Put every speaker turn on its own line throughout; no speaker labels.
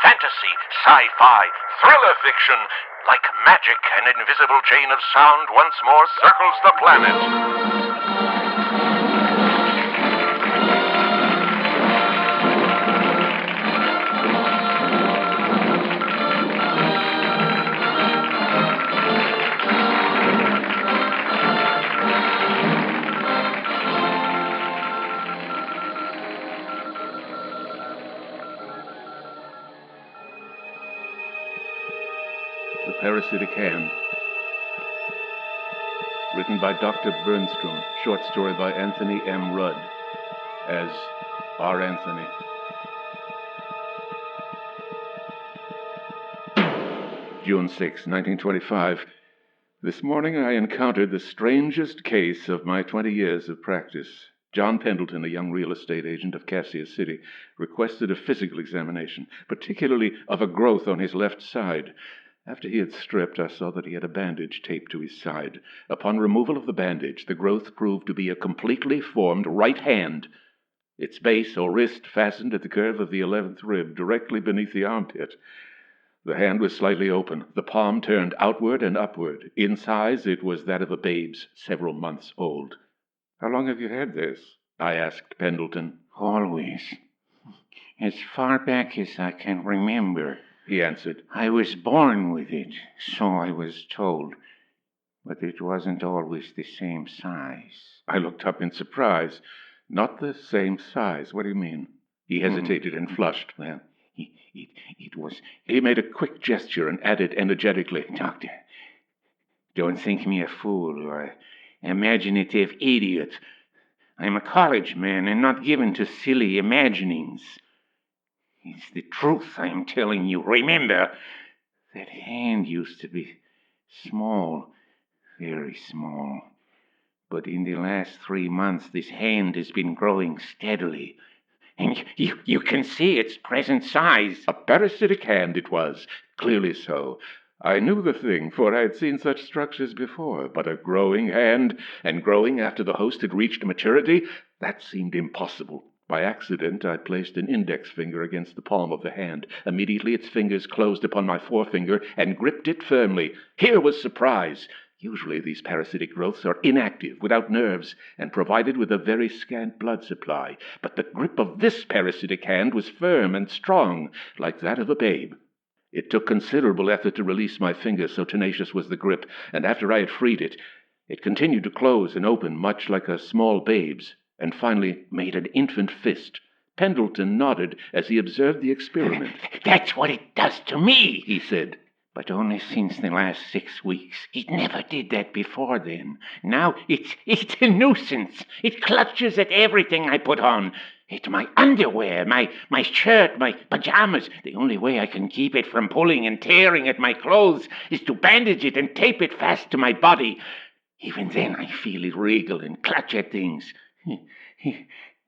fantasy, sci-fi, thriller fiction. Like magic, an invisible chain of sound once more circles the planet.
The Parasitic Hand. Written by Dr. Burnstrum. Short story by Anthony M. Rud. As R. Anthony. June 6, 1925. This morning I encountered the strangest case of my 20 years of practice. John Pendleton, a young real estate agent of Cassius City, requested a physical examination, particularly of a growth on his left side. After he had stripped, I saw that he had a bandage taped to his side. Upon removal of the bandage, the growth proved to be a completely formed right hand. Its base or wrist fastened at the curve of the 11th rib, directly beneath the armpit. The hand was slightly open, the palm turned outward and upward. In size, it was that of a babe's, several months old. "How long have you had this?" I asked Pendleton.
"Always. As far back as I can remember,"
he answered.
"I was born with it, so I was told. But it wasn't always the same size."
I looked up in surprise. "Not the same size? What do you mean?" He hesitated and flushed.
"Well, it was..."
He made a quick gesture and added energetically,
"Doctor, don't think me a fool or imaginative idiot. I'm a college man and not given to silly imaginings. It's the truth I'm telling you. Remember, that hand used to be small, very small. But in the last 3 months, this hand has been growing steadily. And you can see its present size."
A parasitic hand it was, clearly so. I knew the thing, for I had seen such structures before, but a growing hand, and growing after the host had reached maturity, that seemed impossible. By accident, I placed an index finger against the palm of the hand. Immediately its fingers closed upon my forefinger and gripped it firmly. Here was surprise. Usually these parasitic growths are inactive, without nerves, and provided with a very scant blood supply. But the grip of this parasitic hand was firm and strong, like that of a babe. It took considerable effort to release my finger, so tenacious was the grip, and after I had freed it, it continued to close and open much like a small babe's, and finally made an infant fist. Pendleton nodded as he observed the experiment.
"That's what it does to me," he said. "But only since the last 6 weeks. It never did that before then. Now it's a nuisance. It clutches at everything I put on. At my underwear, my shirt, my pajamas. The only way I can keep it from pulling and tearing at my clothes is to bandage it and tape it fast to my body. Even then I feel it wriggle and clutch at things.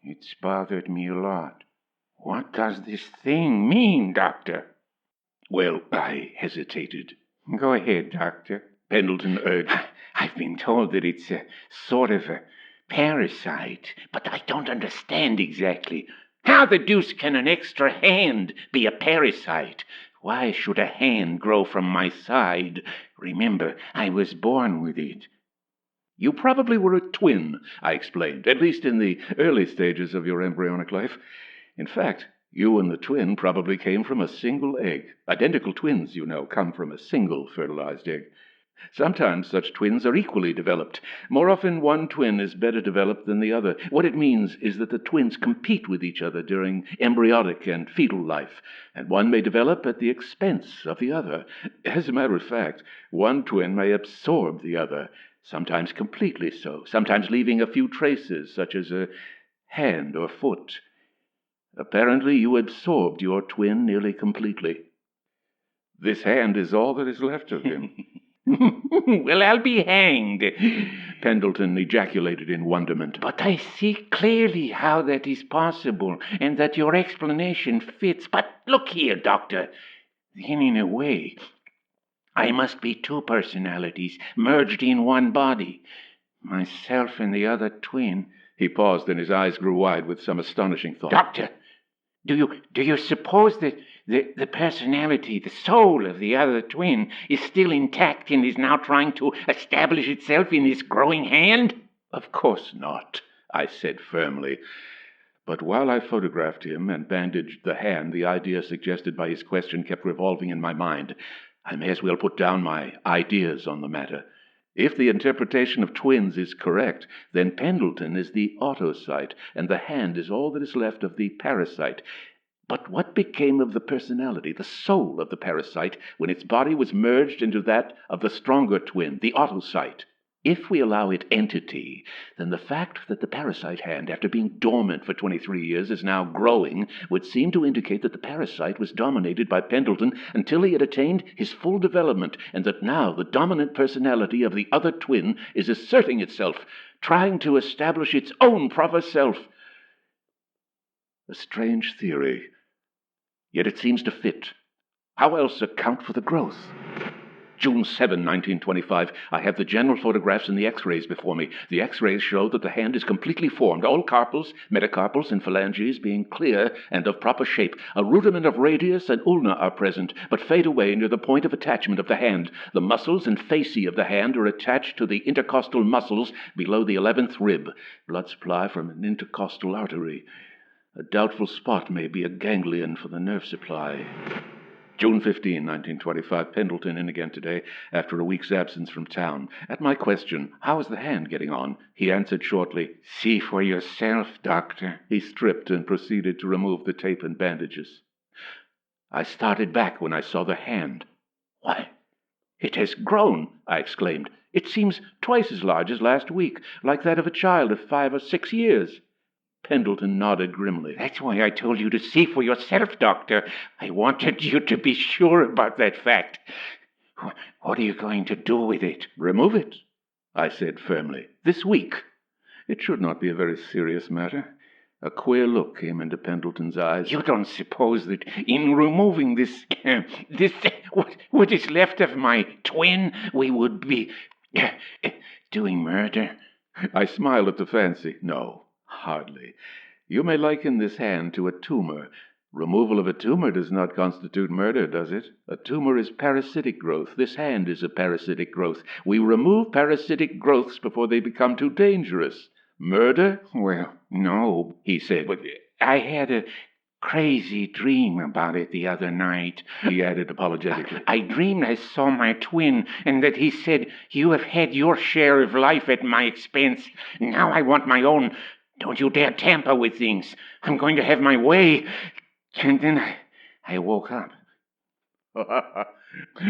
It's bothered me a lot. What does this thing mean, Doctor?"
Well, I hesitated.
"Go ahead, Doctor,"
Pendleton urged.
"I've been told that it's a sort of a parasite, but I don't understand exactly. How the deuce can an extra hand be a parasite? Why should a hand grow from my side? Remember, I was born with it."
"You probably were a twin," I explained, "at least in the early stages of your embryonic life. In fact, you and the twin probably came from a single egg. Identical twins, you know, come from a single fertilized egg. Sometimes such twins are equally developed. More often, one twin is better developed than the other. What it means is that the twins compete with each other during embryonic and fetal life, and one may develop at the expense of the other. As a matter of fact, one twin may absorb the other, sometimes completely so, sometimes leaving a few traces, such as a hand or foot. Apparently, you absorbed your twin nearly completely. This hand is all that is left of him."
"Well, I'll be hanged,"
Pendleton ejaculated in wonderment.
"But I see clearly how that is possible, and that your explanation fits. But look here, Doctor. Then, in a way, I must be 2 personalities merged in one body. Myself and the other twin."
He paused, and his eyes grew wide with some astonishing thought.
"Doctor, do you suppose that the personality, the soul of the other twin is still intact and is now trying to establish itself in this growing hand?
Of course not, I said firmly. But while I photographed him and bandaged the hand, the idea suggested by his question kept revolving in my mind. I may as well put down my ideas on the matter. If the interpretation of twins is correct, then Pendleton is the autocyte, and the hand is all that is left of the parasite. But what became of the personality, the soul of the parasite, when its body was merged into that of the stronger twin, the autocyte? If we allow it entity, then the fact that the parasite hand, after being dormant for 23 years, is now growing, would seem to indicate that the parasite was dominated by Pendleton until he had attained his full development, and that now the dominant personality of the other twin is asserting itself, trying to establish its own proper self. A strange theory, yet it seems to fit. How else account for the growth? June 7, 1925. I have the general photographs and the x-rays before me. The x-rays show that the hand is completely formed, all carpals, metacarpals, and phalanges being clear and of proper shape. A rudiment of radius and ulna are present, but fade away near the point of attachment of the hand. The muscles and fascia of the hand are attached to the intercostal muscles below the 11th rib. Blood supply from an intercostal artery. A doubtful spot may be a ganglion for the nerve supply. June 15, 1925. Pendleton in again today, after a week's absence from town. At my question, how is the hand getting on? He answered shortly,
"See for yourself, Doctor."
He stripped and proceeded to remove the tape and bandages. I started back when I saw the hand. Why, it has grown, I exclaimed. It seems twice as large as last week, like that of a child of 5 or 6 years. Pendleton nodded grimly.
"That's why I told you to see for yourself, Doctor. I wanted you to be sure about that fact. What are you going to do with it?"
"Remove it," I said firmly. "This week. It should not be a very serious matter." A queer look came into Pendleton's eyes.
"You don't suppose that in removing what is left of my twin, we would be doing murder?"
I smiled at the fancy. No. Hardly. You may liken this hand to a tumor. Removal of a tumor does not constitute murder, does it? A tumor is parasitic growth. This hand is a parasitic growth. We remove parasitic growths before they become too dangerous. Murder?
"Well, no," he said, "but I had a crazy dream about it the other night,"
he added apologetically.
I dreamed I saw my twin, and that he said, 'You have had your share of life at my expense. Now I want my own. Don't you dare tamper with things. I'm going to have my way.' And then I woke up."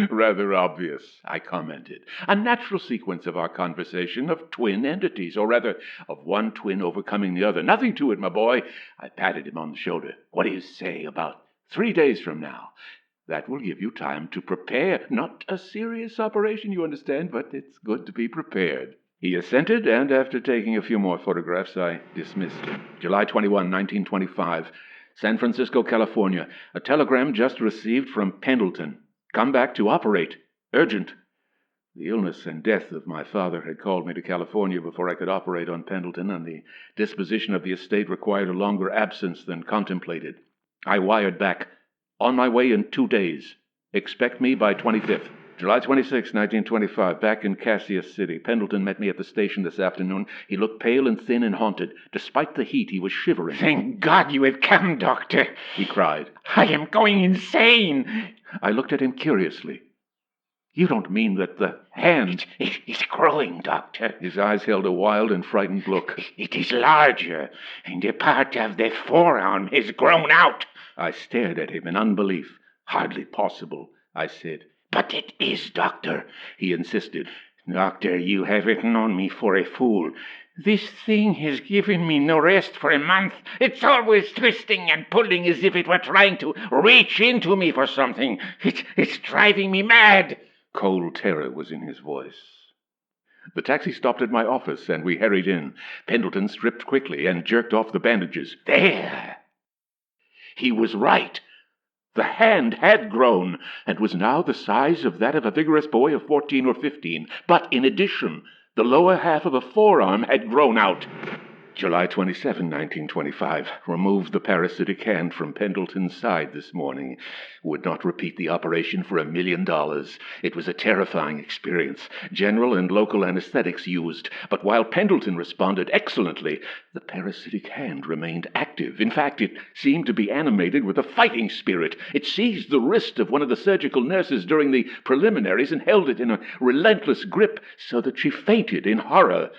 "Rather obvious," I commented. "A natural sequence of our conversation of twin entities, or rather, of one twin overcoming the other. Nothing to it, my boy." I patted him on the shoulder. "What do you say about 3 days from now? That will give you time to prepare. Not a serious operation, you understand, but it's good to be prepared." He assented, and after taking a few more photographs, I dismissed him. July 21, 1925. San Francisco, California. A telegram just received from Pendleton. "Come back to operate. Urgent." The illness and death of my father had called me to California before I could operate on Pendleton, and the disposition of the estate required a longer absence than contemplated. I wired back, "On my way in 2 days. Expect me by 25th. July 26, 1925, back in Cassius City. Pendleton met me at the station this afternoon. He looked pale and thin and haunted. Despite the heat, he was shivering.
"Thank God you have come, Doctor,"
he cried.
"I am going insane."
I looked at him curiously. "You don't mean that the hand—"
It's growing, Doctor."
His eyes held a wild and frightened look.
"It is larger, and a part of the forearm has grown out."
I stared at him in unbelief. "Hardly possible," I said.
"But it is, Doctor," he insisted. "Doctor, you haven't known me for a fool. This thing has given me no rest for a month. It's always twisting and pulling as if it were trying to reach into me for something. It's driving me mad."
Cold terror was in his voice. The taxi stopped at my office, and we hurried in. Pendleton stripped quickly and jerked off the bandages. There! He was right. The hand had grown, and was now the size of that of a vigorous boy of 14 or 15. But in addition, the lower half of a forearm had grown out. July 27, 1925. Removed the parasitic hand from Pendleton's side this morning. Would not repeat the operation for $1 million. It was a terrifying experience. General and local anesthetics used, but while Pendleton responded excellently, the parasitic hand remained active. In fact, it seemed to be animated with a fighting spirit. It seized the wrist of one of the surgical nurses during the preliminaries and held it in a relentless grip so that she fainted in horror.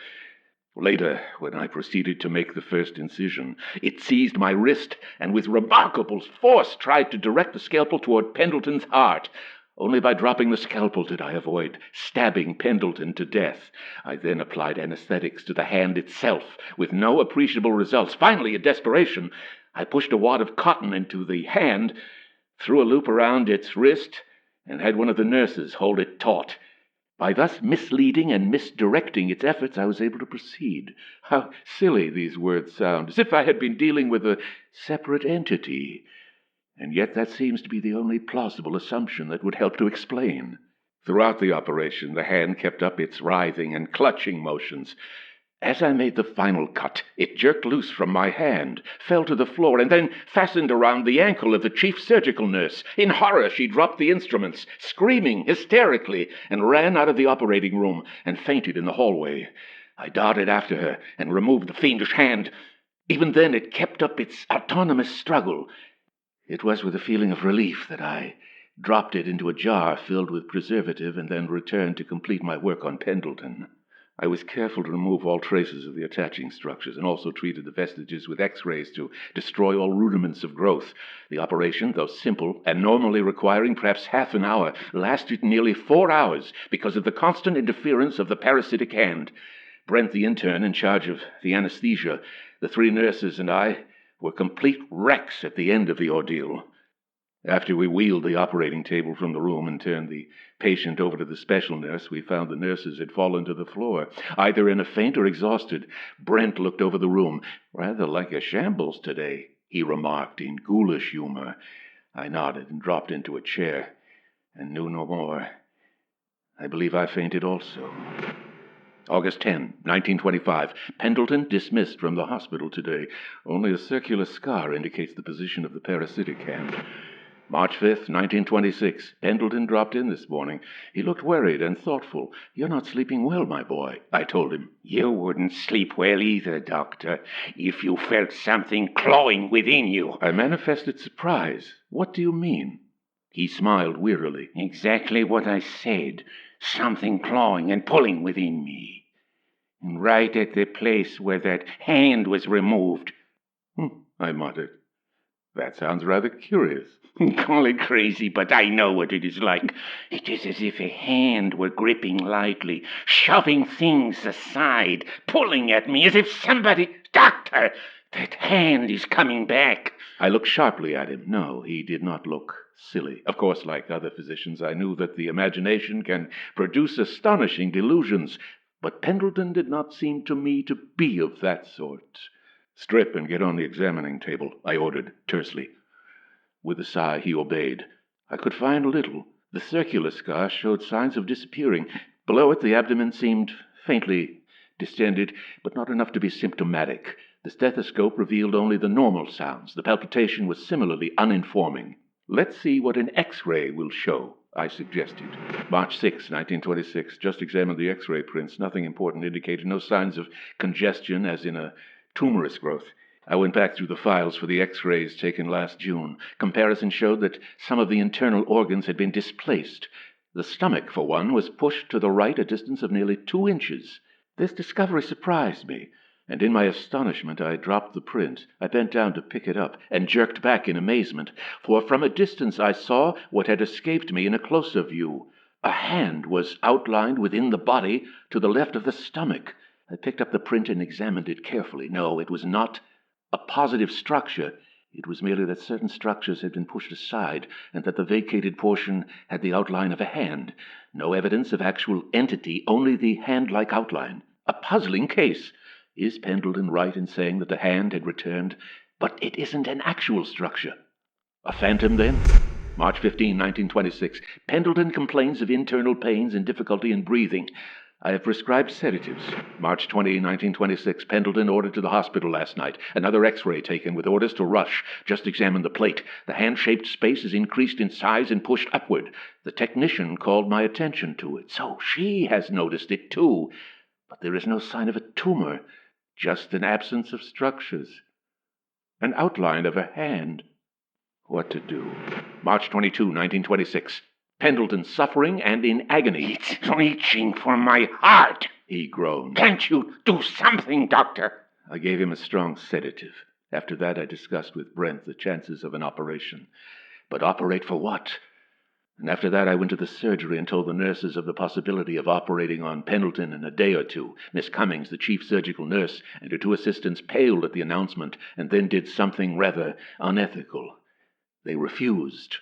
Later, when I proceeded to make the first incision, it seized my wrist and with remarkable force tried to direct the scalpel toward Pendleton's heart. Only by dropping the scalpel did I avoid stabbing Pendleton to death. I then applied anesthetics to the hand itself, with no appreciable results. Finally, in desperation, I pushed a wad of cotton into the hand, threw a loop around its wrist, and had one of the nurses hold it taut. By thus misleading and misdirecting its efforts, I was able to proceed. How silly these words sound, as if I had been dealing with a separate entity. And yet that seems to be the only plausible assumption that would help to explain. Throughout the operation, the hand kept up its writhing and clutching motions. As I made the final cut, it jerked loose from my hand, fell to the floor, and then fastened around the ankle of the chief surgical nurse. In horror, she dropped the instruments, screaming hysterically, and ran out of the operating room and fainted in the hallway. I darted after her and removed the fiendish hand. Even then, it kept up its autonomous struggle. It was with a feeling of relief that I dropped it into a jar filled with preservative and then returned to complete my work on Pendleton. I was careful to remove all traces of the attaching structures and also treated the vestiges with X-rays to destroy all rudiments of growth. The operation, though simple and normally requiring perhaps half an hour, lasted nearly 4 hours because of the constant interference of the parasitic hand. Brent, the intern in charge of the anesthesia, the 3 nurses, and I were complete wrecks at the end of the ordeal. After we wheeled the operating table from the room and turned the patient over to the special nurse, we found the nurses had fallen to the floor, either in a faint or exhausted. Brent looked over the room. "Rather like a shambles today," he remarked in ghoulish humor. I nodded and dropped into a chair and knew no more. I believe I fainted also. August 10, 1925. Pendleton dismissed from the hospital today. Only a circular scar indicates the position of the parasitic hand. March 5th, 1926. Pendleton dropped in this morning. He looked worried and thoughtful. "You're not sleeping well, my boy," I told him.
You wouldn't sleep well either, Doctor, if you felt something clawing within you.
I manifested surprise. "What do you mean?" He smiled wearily.
Exactly what I said. Something clawing and pulling within me. And right at the place where that hand was removed.
I muttered. "That sounds rather curious."
Call it crazy, but I know what it is like. It is as if a hand were gripping lightly, shoving things aside, pulling at me as if somebody... Doctor, that hand is coming back.
I looked sharply at him. No, he did not look silly. Of course, like other physicians, I knew that the imagination can produce astonishing delusions, but Pendleton did not seem to me to be of that sort. "Strip and get on the examining table," I ordered tersely. With a sigh, he obeyed. I could find little. The circular scar showed signs of disappearing. Below it, the abdomen seemed faintly distended, but not enough to be symptomatic. The stethoscope revealed only the normal sounds. The palpitation was similarly uninforming. "Let's see what an X-ray will show," I suggested. March 6, 1926. Just examined the X-ray prints. Nothing important indicated. No signs of congestion, as in a tumorous growth. I went back through the files for the X-rays taken last June. Comparison showed that some of the internal organs had been displaced. The stomach, for one, was pushed to the right a distance of nearly 2 inches. This discovery surprised me, and in my astonishment I dropped the print. I bent down to pick it up and jerked back in amazement, for from a distance I saw what had escaped me in a closer view. A hand was outlined within the body to the left of the stomach. I picked up the print and examined it carefully. No, it was not a positive structure. It was merely that certain structures had been pushed aside and that the vacated portion had the outline of a hand. No evidence of actual entity, only the hand-like outline. A puzzling case. Is Pendleton right in saying that the hand had returned, but it isn't an actual structure? A phantom, then? March 15, 1926. Pendleton complains of internal pains and difficulty in breathing. I have prescribed sedatives. March 20, 1926. Pendleton ordered to the hospital last night. Another X-ray taken with orders to rush. Just examine the plate. The hand-shaped space is increased in size and pushed upward. The technician called my attention to it. So she has noticed it too. But there is no sign of a tumor. Just an absence of structures. An outline of a hand. What to do? March 22, 1926. Pendleton suffering and in agony.
It's reaching for my heart,
he groaned.
Can't you do something, Doctor?
I gave him a strong sedative. After that, I discussed with Brent the chances of an operation. But operate for what? And after that, I went to the surgery and told the nurses of the possibility of operating on Pendleton in a day or two. Miss Cummings, the chief surgical nurse, and her two assistants paled at the announcement and then did something rather unethical. They refused.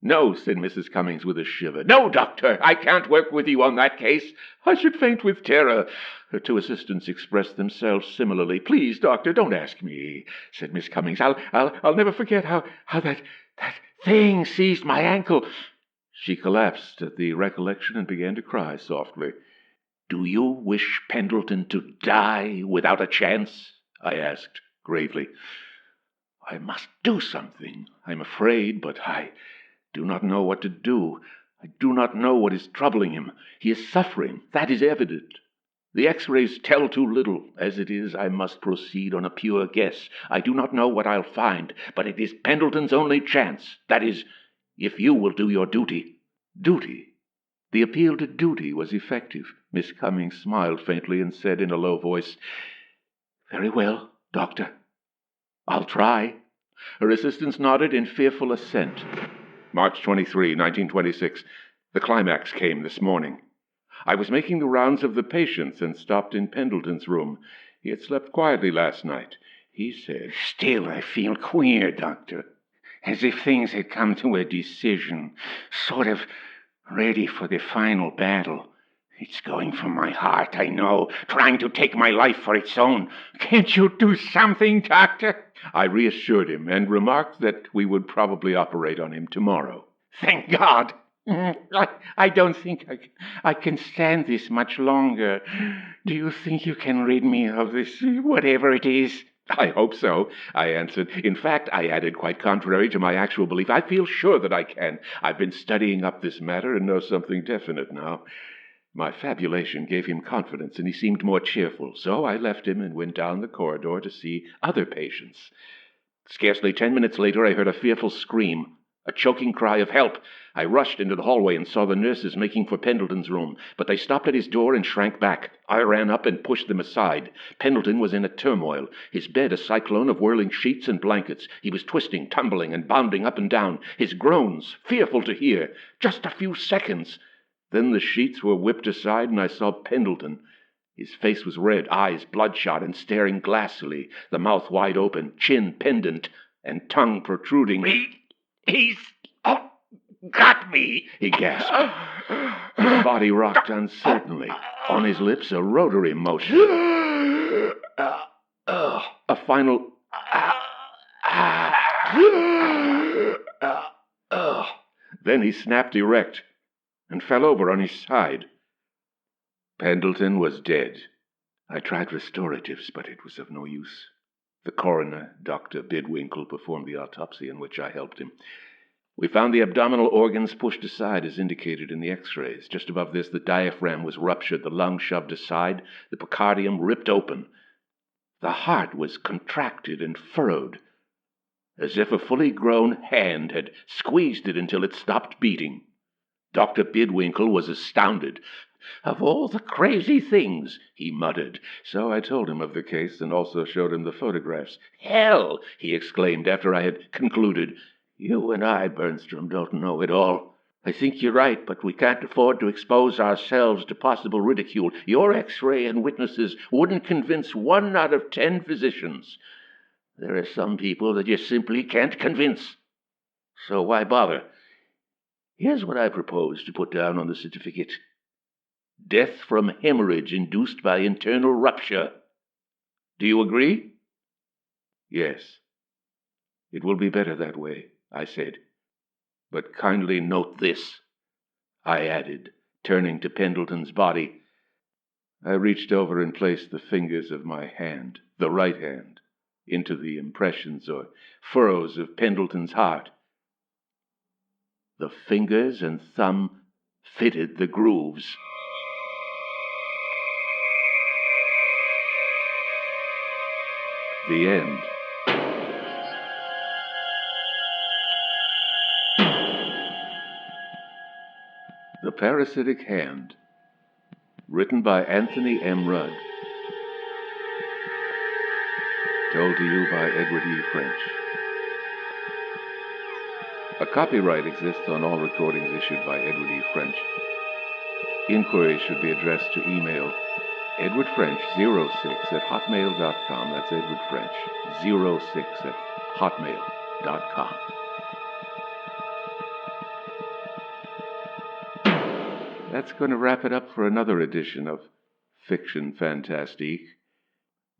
No, said Mrs. Cummings with a shiver. No, Doctor, I can't work with you on that case. I should faint with terror. Her two assistants expressed themselves similarly. Please, Doctor, don't ask me, said Miss Cummings. I'll never forget how that thing seized my ankle. She collapsed at the recollection and began to cry softly. Do you wish Pendleton to die without a chance? I asked gravely. I must do something, I'm afraid, but I do not know what to do. I do not know what is troubling him. He is suffering. That is evident. The X-rays tell too little. As it is, I must proceed on a pure guess. I do not know what I'll find, but it is Pendleton's only chance. That is, if you will do your duty. Duty? The appeal to duty was effective. Miss Cummings smiled faintly and said in a low voice, Very well, Doctor. I'll try. Her assistants nodded in fearful assent. March 23, 1926. The climax came this morning. I was making the rounds of the patients and stopped in Pendleton's room. He had slept quietly last night. He said,
Still, I feel queer, Doctor. As if things had come to a decision. Sort of ready for the final battle. It's going for my heart, I know, trying to take my life for its own. Can't you do something, Doctor?
I reassured him and remarked that we would probably operate on him tomorrow.
Thank God. I don't think I can stand this much longer. Do you think you can rid me of this, whatever it is?
I hope so, I answered. In fact, I added, quite contrary to my actual belief, I feel sure that I can. I've been studying up this matter and know something definite now. My fabulation gave him confidence, and he seemed more cheerful, so I left him and went down the corridor to see other patients. Scarcely 10 minutes later, I heard a fearful scream, a choking cry of help. I rushed into the hallway and saw the nurses making for Pendleton's room, but they stopped at his door and shrank back. I ran up and pushed them aside. Pendleton was in a turmoil, his bed a cyclone of whirling sheets and blankets. He was twisting, tumbling, and bounding up and down, his groans fearful to hear. Just a few seconds. Then the sheets were whipped aside, and I saw Pendleton. His face was red, eyes bloodshot and staring glassily, the mouth wide open, chin pendant, and tongue protruding.
He's got me,
he gasped. His body rocked uncertainly. On his lips, a rotary motion. A final... Then he snapped erect and fell over on his side. Pendleton was dead. I tried restoratives, but it was of no use. The coroner, Dr. Bidwinkle, performed the autopsy in which I helped him. We found the abdominal organs pushed aside as indicated in the X-rays. Just above this, the diaphragm was ruptured, the lung shoved aside, the pericardium ripped open. The heart was contracted and furrowed, as if a fully grown hand had squeezed it until it stopped beating. Dr. Bidwinkle was astounded. Of all the crazy things, he muttered. So I told him of the case and also showed him the photographs. Hell, he exclaimed after I had concluded. You and I, Burnstrum, don't know it all. I think you're right, but we can't afford to expose ourselves to possible ridicule. Your X-ray and witnesses wouldn't convince 1 out of 10 physicians. There are some people that you simply can't convince. So why bother? Here's what I propose to put down on the certificate. Death from hemorrhage induced by internal rupture. Do you agree? Yes. It will be better that way, I said. But kindly note this, I added, turning to Pendleton's body. I reached over and placed the fingers of my hand, the right hand, into the impressions or furrows of Pendleton's heart. The fingers and thumb fitted the grooves. The end. The Parasitic Hand, written by Anthony M. Rud, told to you by Edward E. French. A copyright exists on all recordings issued by Edward E. French. Inquiries should be addressed to email edwardfrench06@hotmail.com. That's Edward French 06@hotmail.com. That's going to wrap it up for another edition of Fiction Fantastique.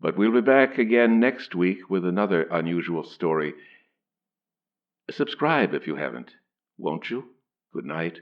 But we'll be back again next week with another unusual story. Subscribe if you haven't, won't you? Good night.